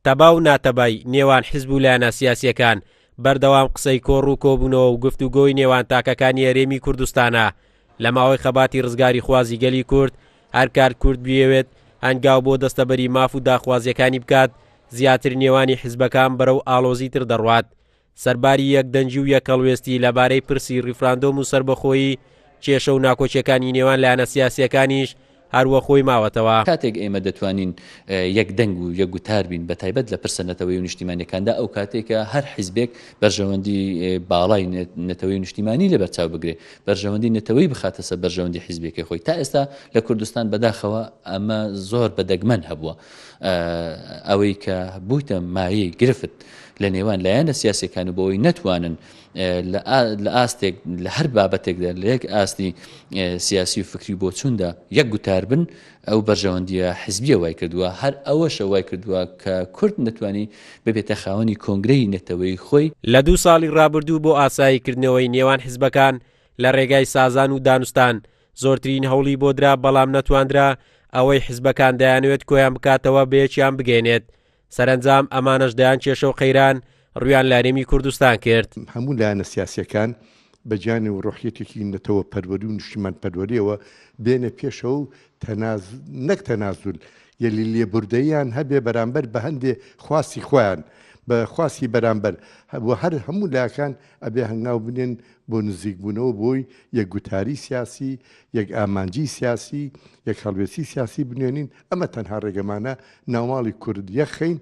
تەبا و ناتەبای نێوان حیزب و لایەنە سیاسیەکان بەردەوام قسەی کۆڕ و کۆبوونەوە و گفتوگۆی نێوان تاکەکانی هەرێمی کوردستانە لە ماوەی خەباتی ڕزگاری خوازی گەلی کورد هەر کار کورد بێوێت هەنگاو بۆ دەستەبەری ماف و داخوازیەکانی بکات زیاتر نێوانی حیزبەکان بەرەو ئاڵۆزی تر دەڕوات. سەرباری یەکدەنجی و یەکەڵوێستی لەبارەی پرسی ڕیفراندۆم و سربەخۆیی کێشە و ناکۆچیەکانی نێوان لایەنە سیاسیەکانیش هەروە خۆی ماوەتەوە. کاتێک ئێمە دەتوانین یەکدەنگ و یەکگوتار بین بە تایبەت لە پرسە نەتەوەی و نیشتیمانیەکاندا ئەو کاتێکە هەر حیزبێک بەرژەوەندی باڵای نەتەوەی نیشتیمانی لەبەرچاو بگرێ بەرژەوەندی نەتەوەی بخاتە سەر بەرژەوەندی حیزبێکی خۆی. تا ئێستا لە کوردستان بەداخەوە ئەمە زۆر بەدەگمەن هەبووە ئەوەی کە بوویتە مایەی گرفت لە نێوان لایەنە سیاسیەکان و بۆەوەی نەتوانن لە ئاستێک لە هەر بابەتێکدا لە یەک ئاستی سیاسی و فکری بۆ چووندا یەک گوتار بن ئەو بەرژەوەندیە حیزبیە وای کردووە. هەر ئەوەشە وای کردووە کە کورد نەتوانی ببێتە خاوەنی کۆنگرەی نەتەوەی خۆی. لە 2 ساڵی ڕابردوو بۆ ئاساییکردنەوەی نێوان حیزبەکان لە ڕێگای سازان و دانوستان زۆرترین هەوڵی بۆ درا بەڵام نەتواندرا ئەوەی حیزبەکان دەیانوێت کۆیان بکاتەوە بەیەکیان بگەێنێت. سەرنجام ئەمانەش دەیان کێشە و قەیران ڕویان لە هەرێمی کوردستان کرد. هەموو لایەنە سیاسیەکان بەجانێ و ڕۆحیەتێکی نەتەوە پەروەری و نیشتیمان پەروەریەوە بێنە پێشەوە و نەک تەنازول یەلی لێبوردەیان هەبێ بەرامبەر بە هەندێ خواستی خۆیان بە خواستی بەرامبەر هەر هەموو لایەکان ئەبێ هەنگاو بنێن بۆ نزیکبوونەوە بۆی یەکگوتاری سیاسی یەک ئامانجی سیاسی یەک هەڵوێستی سیاسی بنوێنین. ئەمە تەنها ڕێگەمانە ناوماڵی کورد یەخین.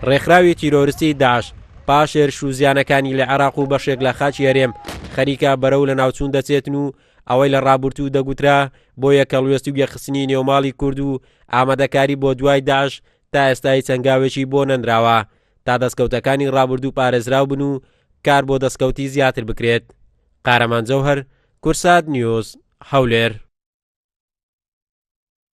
ڕێکخراوی تیرۆریستی داعش پاش هێرش و زیانەکانی لە عێراق و بەشێک لە خاچی هەرێم خەریکە بەرەو لە ناوچوون دەچێتن و ئەوەی لە ڕابردوو دەگوترا بۆ یەکەڵوێستی و یەخستنی نێوماڵی کورد و ئامادەکاری بۆ دوای داعش تا ئێستای چەنگاوێکی بۆ نەنراوە تا دەستکەوتەکانی ڕابردوو پارێزراو بن و کار بۆ دەستکەوتی زیاتر بکرێت. قارەمان جەوهەر، کورسات نیوز، هەولێر.